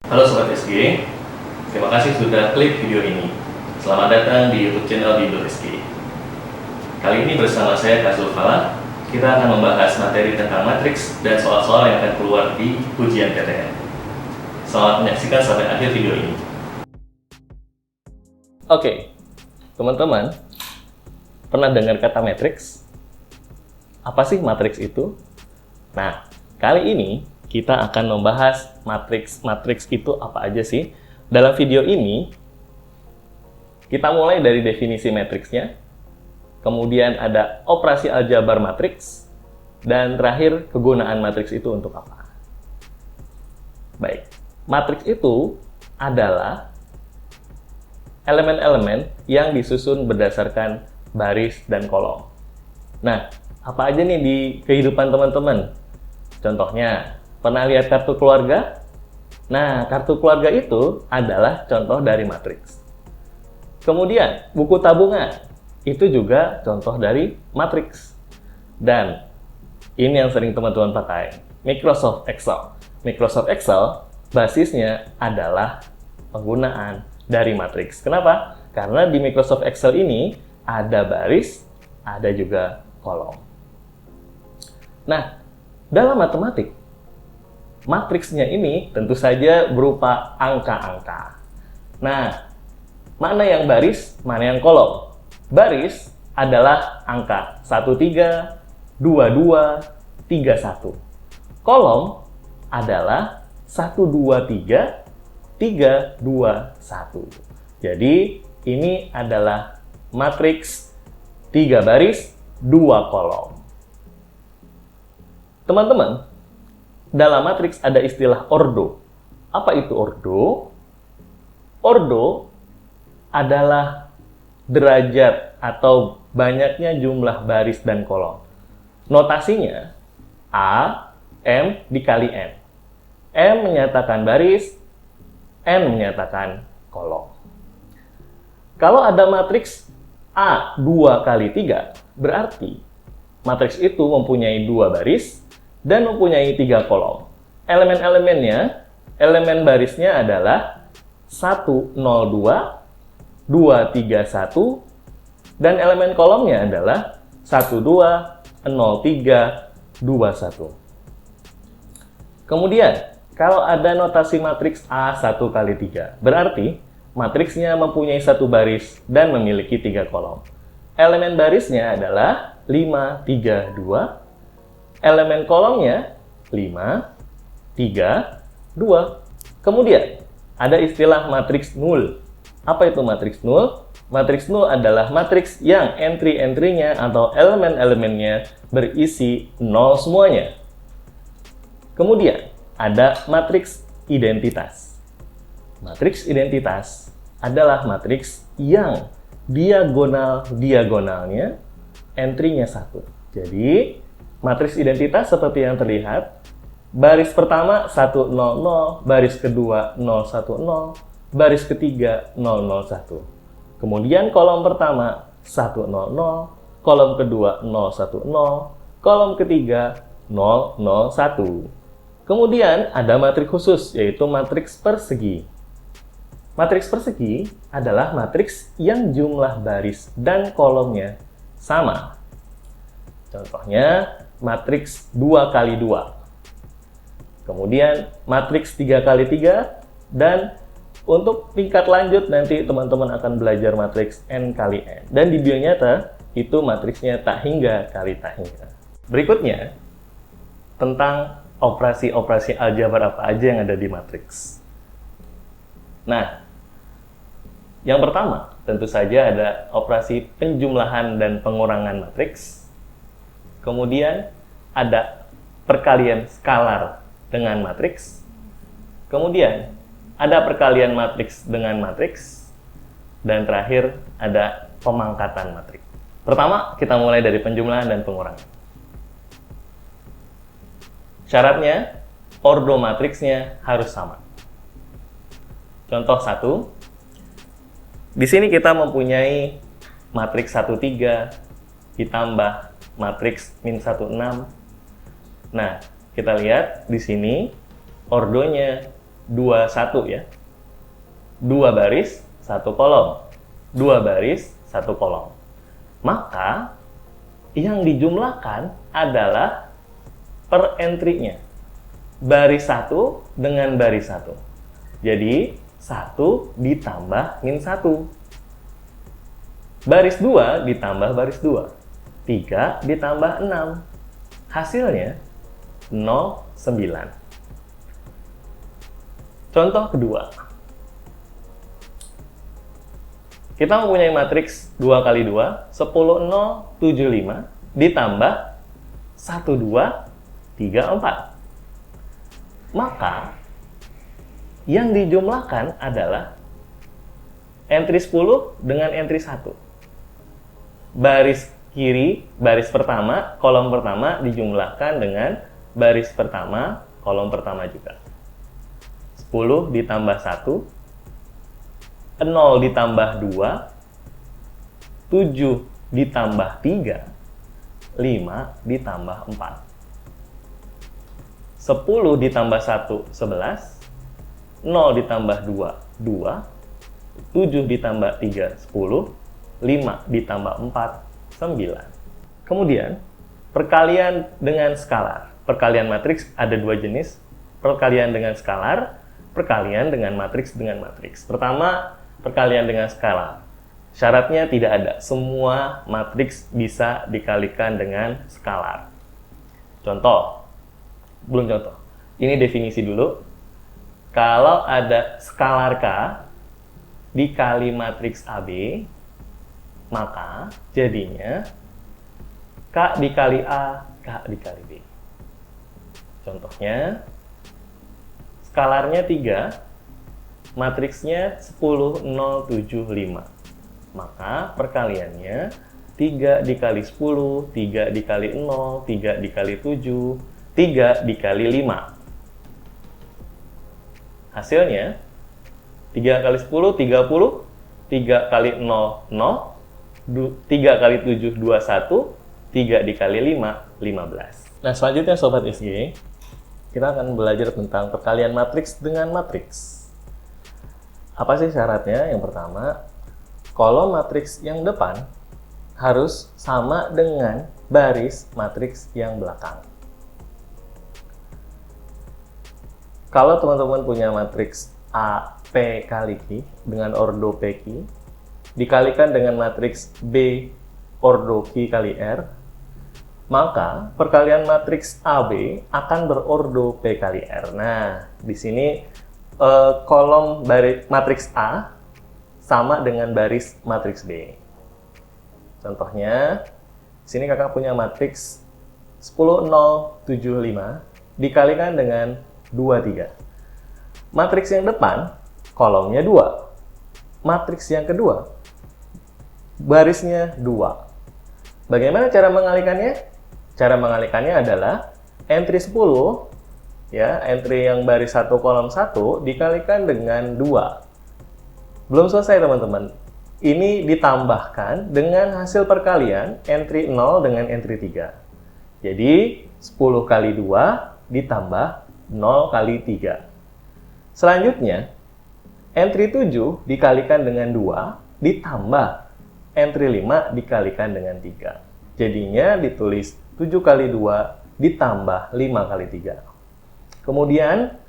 Halo Sobat SG, terima kasih sudah klik video ini. Selamat datang di YouTube channel Bimbel SG. Kali ini bersama saya Kak Zulfala, kita akan membahas materi tentang matriks dan soal-soal yang akan keluar di ujian PTN. Selamat menyaksikan sampai akhir video ini. Oke, teman-teman, pernah dengar kata matriks? Apa sih matriks itu? Nah, kali ini kita akan membahas matriks itu apa aja sih. Dalam video ini, kita mulai dari definisi matriksnya, kemudian ada operasi aljabar matriks, dan terakhir kegunaan matriks itu untuk apa. Baik, matriks itu adalah elemen-elemen yang disusun berdasarkan baris dan kolom. Nah, apa aja nih di kehidupan teman-teman? Contohnya, pernah lihat kartu keluarga? Nah, kartu keluarga itu adalah contoh dari matriks. Kemudian, buku tabungan itu juga contoh dari matriks. Dan ini yang sering teman-teman pakai, Microsoft Excel. Microsoft Excel basisnya adalah penggunaan dari matriks. Kenapa? Karena di Microsoft Excel ini ada baris, ada juga kolom. Nah, dalam matematik, matriksnya ini tentu saja berupa angka-angka. Nah, mana yang baris, mana yang kolom? Baris adalah angka 13, 22, 31. Kolom adalah 123, 3, 2, 1. Jadi, ini adalah matriks 3 baris, 2 kolom. Teman-teman, dalam matriks ada istilah ordo. Apa itu ordo? Ordo adalah derajat atau banyaknya jumlah baris dan kolom. Notasinya A, M dikali N. M menyatakan baris, N menyatakan kolom. Kalau ada matriks A 2 kali 3, berarti matriks itu mempunyai 2 baris dan mempunyai 3 kolom. Elemen-elemennya, elemen barisnya adalah 102, 231, dan elemen kolomnya adalah 12, 03, 21. Kemudian, kalau ada notasi matriks A 1 kali 3, berarti matriksnya mempunyai 1 baris dan memiliki 3 kolom. Elemen barisnya adalah 5, 3, 2. Elemen kolomnya 5, 3, 2. Kemudian, ada istilah matriks nul. Apa itu matriks nul? Matriks nul adalah matriks yang entry-entry-nya atau elemen-elemennya berisi 0 semuanya. Kemudian, ada matriks identitas. Matriks identitas adalah matriks yang diagonalnya entry-nya 1. Jadi, matriks identitas seperti yang terlihat, baris pertama 100, baris kedua 010, baris ketiga 001. Kemudian kolom pertama 100, kolom kedua 010, kolom ketiga 001. Kemudian ada matriks khusus, yaitu matriks persegi. Matriks persegi adalah matriks yang jumlah baris dan kolomnya sama. Contohnya, matriks 2 kali 2. Kemudian, matriks 3 kali 3. Dan untuk tingkat lanjut, nanti teman-teman akan belajar matriks N kali N. Dan di bionyata, itu matriksnya tak hingga kali tak hingga. Berikutnya, tentang operasi-operasi aljabar apa aja yang ada di matriks. Nah, yang pertama, tentu saja ada operasi penjumlahan dan pengurangan matriks. Kemudian, ada perkalian skalar dengan matriks. Kemudian, ada perkalian matriks dengan matriks. Dan terakhir, ada pemangkatan matriks. Pertama, kita mulai dari penjumlahan dan pengurangan. Syaratnya, ordo matriksnya harus sama. Contoh 1. Di sini kita mempunyai matriks 13 ditambah matriks min 16. Nah, kita lihat di sini ordonya 1 ya. 2 baris, 1 kolom. 2 baris, 1 kolom. Maka yang dijumlahkan adalah per entry-nya. Baris 1 dengan baris 1. Jadi 1 ditambah min 1. Baris 2 ditambah baris 2. 3 ditambah 6. Hasilnya 0,9. Contoh kedua. Kita mempunyai matriks 2 kali 2, 10, 0, 7, 5, ditambah 1, 2, 3, 4. Maka, yang dijumlahkan adalah entry 10 dengan entry 1. Baris kiri, baris pertama, kolom pertama dijumlahkan dengan baris pertama, kolom pertama juga. 10 ditambah 1, 0 ditambah 2, 7 ditambah 3, 5 ditambah 4. 10 ditambah 1, 11, 0 ditambah 2, 2, 7 ditambah 3, 10, 5 ditambah 4, 9. Kemudian, perkalian dengan skalar. Perkalian matriks ada 2 jenis, perkalian dengan skalar, perkalian dengan matriks dengan matriks. Pertama, perkalian dengan skalar. Syaratnya tidak ada, semua matriks bisa dikalikan dengan skalar. Contoh, belum contoh. Ini definisi dulu. Kalau ada skalar K dikali matriks AB, maka jadinya K dikali A, K dikali B. Contohnya, skalarnya 3, matriksnya 10, 0, 7, 5. Maka perkaliannya 3 dikali 10, 3 dikali 0, 3 dikali 7, 3 dikali 5. Hasilnya 3 kali 10, 30, 3 kali 0, 0, 3 kali 7, 21, 3 dikali 5, 15. Nah, selanjutnya Sobat SG, kita akan belajar tentang perkalian matriks dengan matriks. Apa sih syaratnya? Yang pertama, kolom matriks yang depan harus sama dengan baris matriks yang belakang. Kalau teman-teman punya matriks A, P kali Q dengan ordo PQ, dikalikan dengan matriks B, ordo Q kali R, maka perkalian matriks AB akan berordo P kali R. Nah, di sini kolom baris matriks A sama dengan baris matriks B. Contohnya, di sini kakak punya matriks 10, 0, 7, 5 dikalikan dengan 2, 3. Matriks yang depan, kolomnya 2. Matriks yang kedua, barisnya 2. Bagaimana cara mengalikannya? Cara mengalikannya adalah entry 10, ya, entry yang baris 1 kolom 1 dikalikan dengan 2. Belum selesai teman-teman. Ini ditambahkan dengan hasil perkalian entry 0 dengan entry 3. Jadi 10 kali 2 ditambah 0 kali 3. Selanjutnya, entry 7 dikalikan dengan 2 ditambah entry 5 dikalikan dengan 3. Jadinya ditulis 7 kali 2 ditambah 5 kali 3. Kemudian,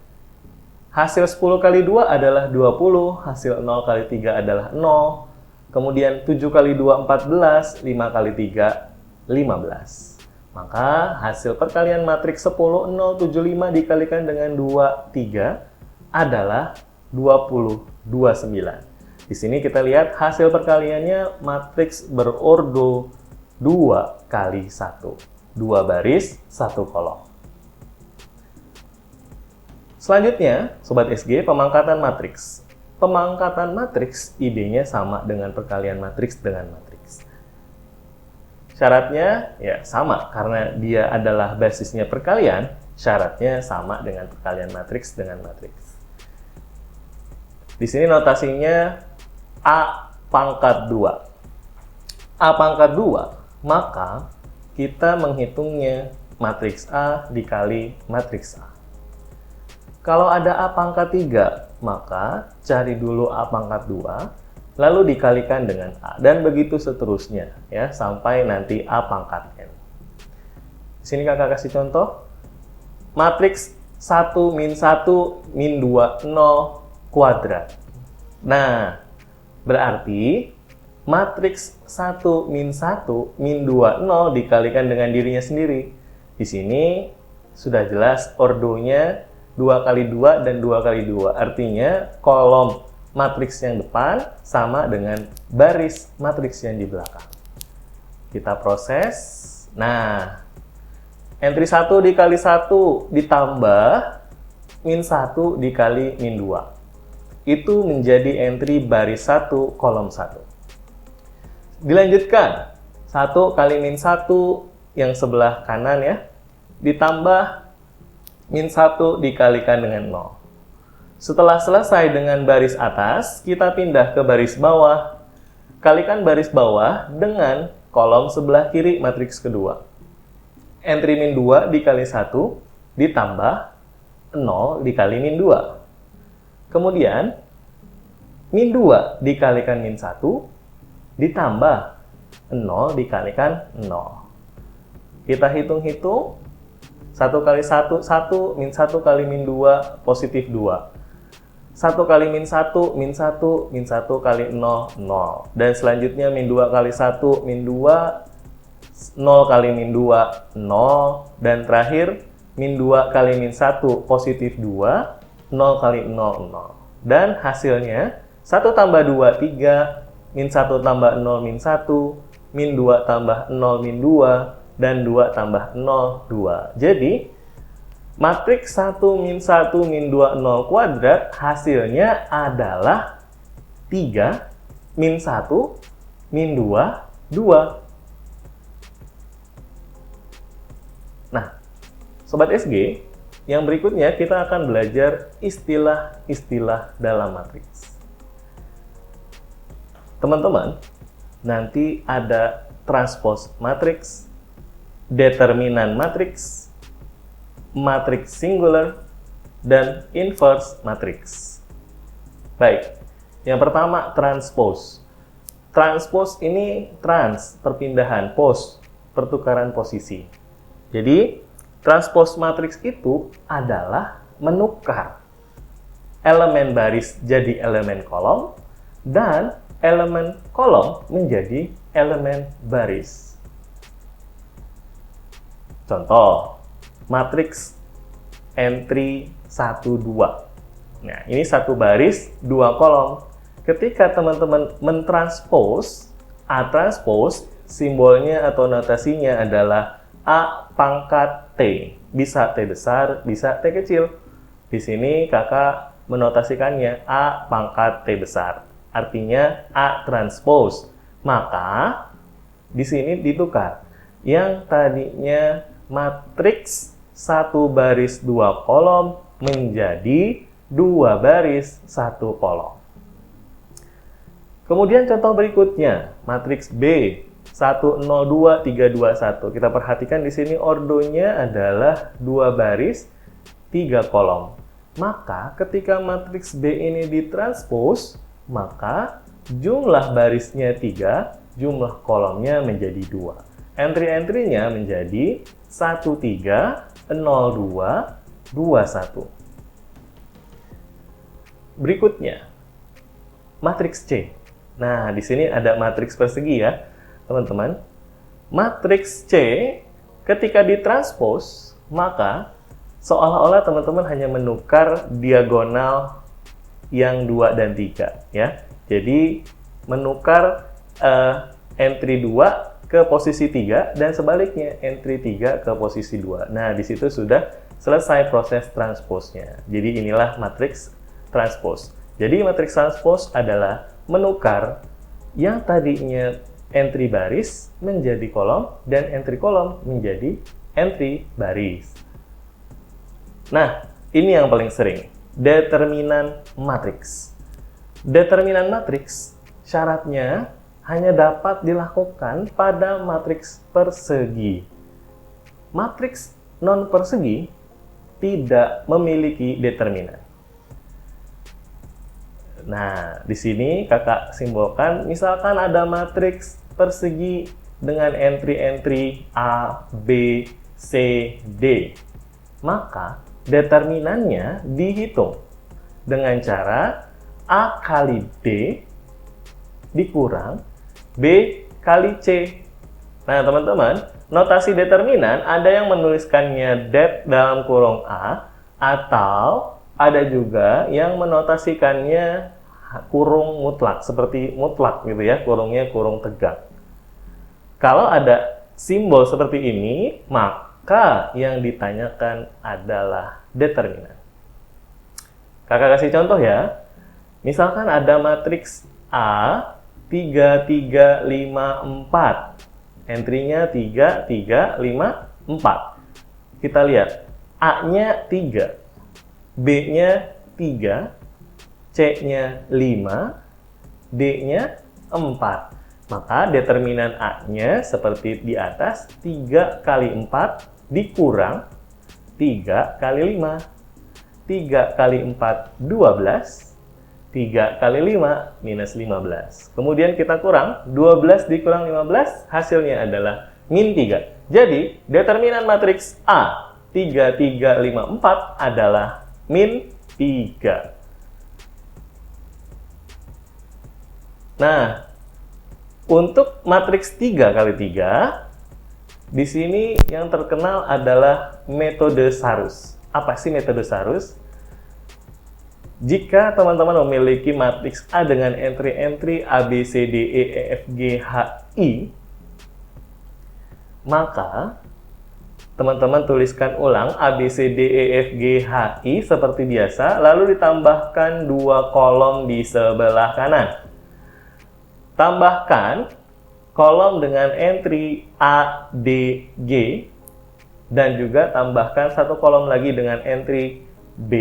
hasil 10 kali 2 adalah 20, hasil 0 kali 3 adalah 0. Kemudian 7 kali 2, 14, 5 kali 3, 15. Maka hasil perkalian matriks 10, 0, 7, 5 dikalikan dengan 2, 3 adalah 20, 29. Di sini kita lihat hasil perkaliannya matriks berordo 2 kali 1. 2 baris, 1 kolom. Selanjutnya, Sobat SG, pemangkatan matriks. Pemangkatan matriks idenya sama dengan perkalian matriks dengan matriks. Syaratnya ya sama, karena dia adalah basisnya perkalian, syaratnya sama dengan perkalian matriks dengan matriks. Di sini notasinya A pangkat 2. A pangkat 2, maka kita menghitungnya matriks A dikali matriks A. Kalau ada A pangkat 3, maka cari dulu A pangkat 2, lalu dikalikan dengan A. Dan begitu seterusnya, ya, sampai nanti A pangkat N. Sini kakak kasih contoh. Matriks 1 min 1 min 2, 0 kuadrat. Nah, berarti matriks 1 min 1 min 2, 0 dikalikan dengan dirinya sendiri. Di sini sudah jelas ordonya 2 kali 2 dan 2 kali 2. Artinya kolom matriks yang depan sama dengan baris matriks yang di belakang. Kita proses. Nah, entry 1 dikali 1 ditambah min 1 dikali min 2. Itu menjadi entry baris 1 kolom 1. Dilanjutkan, 1 kali min 1 yang sebelah kanan ya, ditambah min 1 dikalikan dengan 0. Setelah selesai dengan baris atas, kita pindah ke baris bawah. Kalikan baris bawah dengan kolom sebelah kiri matriks kedua. Entry min 2 dikali 1 ditambah 0 dikali min 2. Kemudian, min 2 dikalikan min 1 ditambah 0 dikalikan 0. Kita hitung-hitung. 1 kali 1, 1, min 1 kali min 2, positif 2. 1 kali min 1, min 1, min 1 kali 0, 0. Dan selanjutnya min 2 kali 1, min 2, 0 kali min 2, 0. Dan terakhir, min 2 kali min 1, positif 2, 0 kali 0, 0. Dan hasilnya, 1 tambah 2, 3, min 1 tambah 0, min 1, min 2 tambah 0, min 2, dan 2 tambah 0, 2. Jadi, matriks 1 min 1 min 2, 0 kuadrat hasilnya adalah 3 min 1 min 2, 2. Nah, Sobat SG, yang berikutnya kita akan belajar istilah-istilah dalam matriks. Teman-teman, nanti ada transpose matriks, determinan matriks, matriks singular, dan inverse matriks. Baik, yang pertama transpose. Transpose ini trans, perpindahan, pos, pertukaran posisi. Jadi, transpose matriks itu adalah menukar elemen baris jadi elemen kolom, dan elemen kolom menjadi elemen baris. Contoh, matriks entry 1, 2. Nah, ini satu baris, 2 kolom. Ketika teman-teman mentranspose, A transpose, simbolnya atau notasinya adalah A pangkat T. Bisa T besar, bisa T kecil. Di sini kakak menotasikannya A pangkat T besar. Artinya A transpose. Maka, di sini ditukar. Yang tadinya matriks 1 baris 2 kolom menjadi 2 baris 1 kolom. Kemudian contoh berikutnya, matriks B 1, 0, 2, 3, 2, 1. Kita perhatikan di sini ordonya adalah 2 baris 3 kolom. Maka ketika matriks B ini ditranspose, maka jumlah barisnya 3, jumlah kolomnya menjadi 2. Entry-entry-nya menjadi 1, 3, 0, 2, 2, 1. Berikutnya, matriks C. Nah, di sini ada matriks persegi ya, teman-teman. Matriks C, ketika ditranspose, maka seolah-olah teman-teman hanya menukar diagonal yang 2 dan 3. Ya. Jadi, menukar entry 2 ke posisi 3 dan sebaliknya entry 3 ke posisi 2. Nah, di situ sudah selesai proses transpose-nya. Jadi inilah matriks transpose. Jadi matriks transpose adalah menukar yang tadinya entry baris menjadi kolom dan entry kolom menjadi entry baris. Nah, ini yang paling sering, determinan matriks. Determinan matriks syaratnya hanya dapat dilakukan pada matriks persegi. Matriks non persegi tidak memiliki determinan. Nah, di sini kakak simbolkan, misalkan ada matriks persegi dengan entry-entry A, B, C, D. Maka determinannya dihitung dengan cara A kali B dikurang B kali C. Nah, teman-teman, notasi determinan ada yang menuliskannya det dalam kurung A, atau ada juga yang menotasikannya kurung mutlak, seperti mutlak gitu ya, kurungnya kurung tegak. Kalau ada simbol seperti ini, maka yang ditanyakan adalah determinan. Kakak kasih contoh ya. Misalkan ada matriks A 3, 3, 5, 4. Entry-nya 3, 3, 5, 4. Kita lihat, A-nya 3, B-nya 3, C-nya 5, D-nya 4. Maka determinan A-nya seperti di atas, 3 kali 4 dikurang 3 kali 5. 3 kali 4, 12. 3 kali 5, minus 15. Kemudian kita kurang, 12 dikurang 15, hasilnya adalah min 3. Jadi, determinan matriks A, 3, 3, 5, 4 adalah min 3. Nah, untuk matriks 3 kali 3, di sini yang terkenal adalah metode Sarus. Apa sih metode Sarus? Jika teman-teman memiliki matriks A dengan entry-entry A, B, C, D, E, F, G, H, I, maka teman-teman tuliskan ulang A, B, C, D, E, F, G, H, I seperti biasa, lalu ditambahkan 2 kolom di sebelah kanan. Tambahkan kolom dengan entry A, D, G, dan juga tambahkan 1 kolom lagi dengan entry B,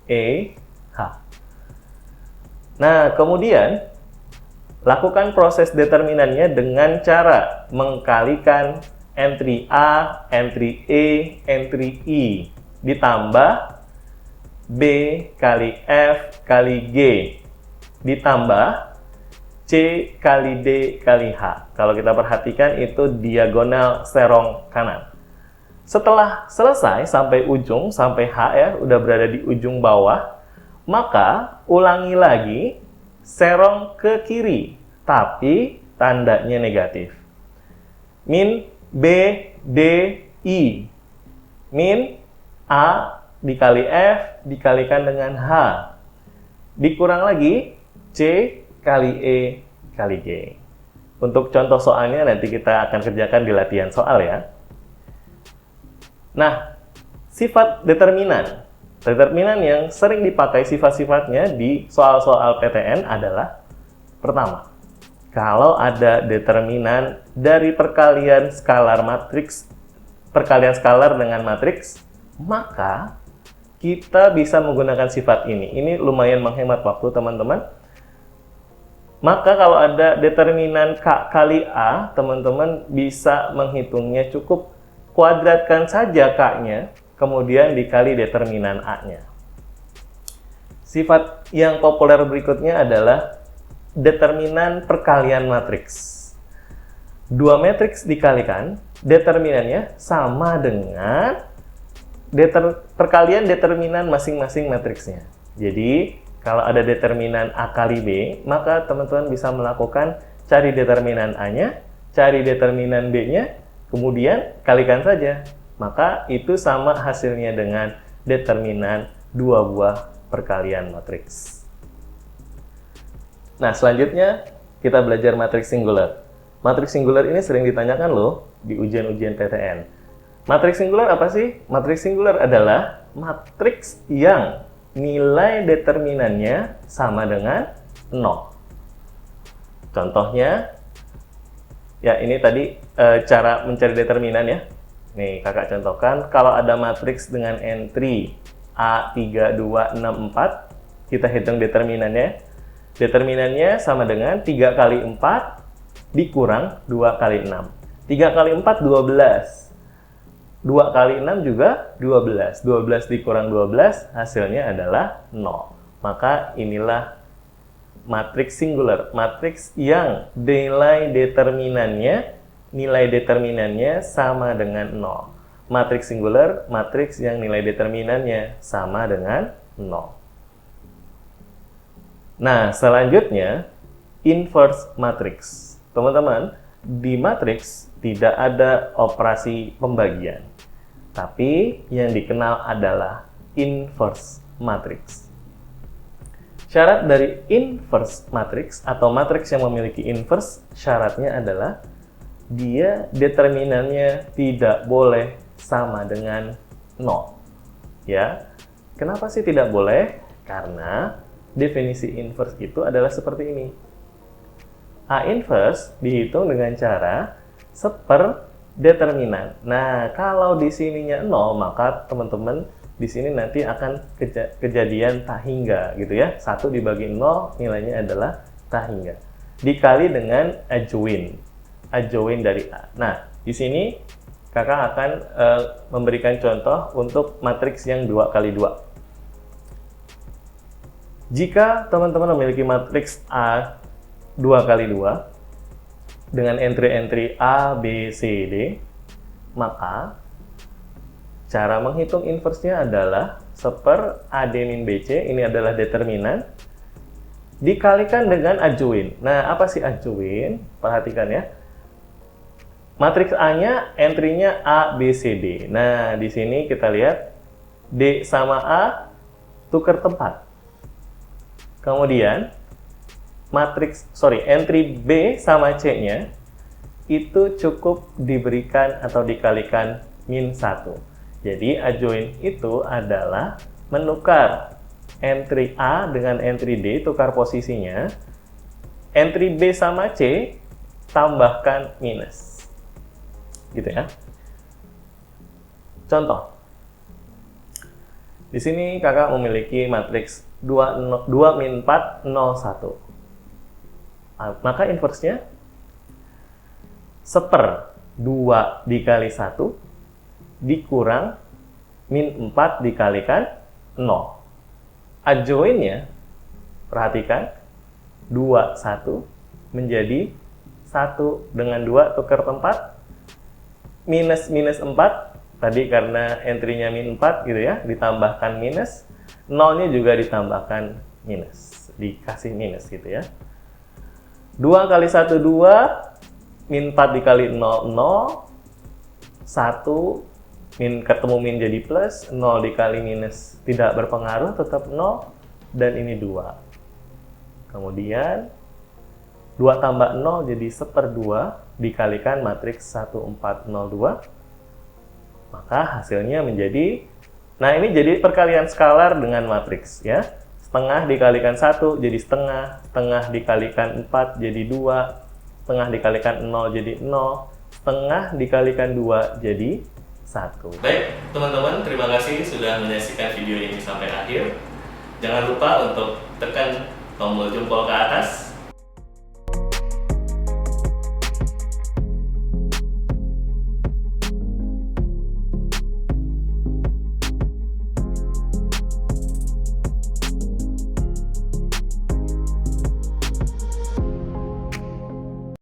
E, H. Nah, kemudian lakukan proses determinannya dengan cara mengkalikan entry A, entry E, entry I, ditambah B kali F kali G, ditambah C kali D kali H. Kalau kita perhatikan itu diagonal serong kanan. Setelah selesai sampai ujung, sampai H ya, udah berada di ujung bawah, maka ulangi lagi serong ke kiri, tapi tandanya negatif. Min B, D, I. Min A dikali F dikalikan dengan H. Dikurang lagi C kali E kali G. Untuk contoh soalnya nanti kita akan kerjakan di latihan soal ya. Nah, sifat determinan. Determinan yang sering dipakai sifat-sifatnya di soal-soal PTN adalah pertama, kalau ada determinan dari perkalian skalar matriks, perkalian skalar dengan matriks, maka kita bisa menggunakan sifat ini. Ini lumayan menghemat waktu, teman-teman. Maka kalau ada determinan K kali A, teman-teman bisa menghitungnya, cukup kuadratkan saja K-nya, kemudian dikali determinan A-nya. Sifat yang populer berikutnya adalah determinan perkalian matriks. Dua matriks dikalikan, determinannya sama dengan perkalian determinan masing-masing matriksnya. Jadi, kalau ada determinan A kali B, maka teman-teman bisa melakukan cari determinan A-nya, cari determinan B-nya, kemudian kalikan saja. Maka itu sama hasilnya dengan determinan dua buah perkalian matriks. Nah, selanjutnya kita belajar matriks singular. Matriks singular ini sering ditanyakan loh di ujian-ujian PTN. Matriks singular apa sih? Matriks singular adalah matriks yang nilai determinannya sama dengan 0. Contohnya, ya ini tadi cara mencari determinan ya. Nih, kakak contohkan, kalau ada matriks dengan entry A, 3, 2, 6, 4, kita hitung determinannya. Determinannya sama dengan 3 kali 4 dikurang 2 kali 6. 3 kali 4, 12. 2 kali 6 juga 12. 12 dikurang 12 hasilnya adalah 0. Maka inilah matriks singular, matriks yang nilai determinannya sama dengan 0. Matriks singular, matriks yang nilai determinannya sama dengan 0. Nah, selanjutnya inverse matrix. Teman-teman, di matriks tidak ada operasi pembagian, tapi yang dikenal adalah inverse matrix. Syarat dari inverse matrix atau matriks yang memiliki inverse, syaratnya adalah dia determinannya tidak boleh sama dengan 0. Ya. Kenapa sih tidak boleh? Karena definisi inverse itu adalah seperti ini. A inverse dihitung dengan cara seper determinan. Nah, kalau di sininya 0, maka teman-teman di sini nanti akan kejadian tak hingga gitu ya. 1 dibagi 0 nilainya adalah tak hingga. Dikali dengan adjoint. Adjoint dari A. Nah, di sini kakak akan memberikan contoh untuk matriks yang 2 kali 2. Jika teman-teman memiliki matriks A 2 kali 2 dengan entry-entry A, B, C, D, maka cara menghitung inverse-nya adalah seper AD min BC, ini adalah determinan, dikalikan dengan adjoint. Nah, apa sih adjoint? Perhatikan ya. Matriks A-nya, entry-nya A, B, C, D. Nah, di sini kita lihat D sama A tukar tempat. Kemudian, entry B sama C-nya itu cukup diberikan atau dikalikan min 1. Jadi, adjoint itu adalah menukar entry A dengan entry D, tukar posisinya. Entry B sama C, tambahkan minus. Gitu ya. Contoh. Di sini kakak memiliki matriks 2 min 4, 0, 1. Maka inverse-nya seper 2 dikali 1 dikurang min 4 dikalikan 0. Adjoint-nya, perhatikan, 2, 1 menjadi 1 dengan 2 tukar tempat, minus 4, tadi karena entry-nya min 4 gitu ya, ditambahkan minus, 0-nya juga ditambahkan minus, dikasih minus gitu ya. 2 kali 1, 2, min 4 dikali 0, 0, 1, ketemu min jadi plus, 0 dikali minus tidak berpengaruh, tetap 0, dan ini 2. Kemudian, 2 tambah 0 jadi seper 2, dikalikan matriks 1, 4, 0, 2, maka hasilnya menjadi, nah ini jadi perkalian skalar dengan matriks ya. Setengah dikalikan 1 jadi setengah, setengah dikalikan 4 jadi 2, setengah dikalikan 0 jadi 0, setengah dikalikan 2 jadi 1. Baik, teman-teman, terima kasih sudah menyaksikan video ini sampai akhir. Jangan lupa untuk tekan tombol jempol ke atas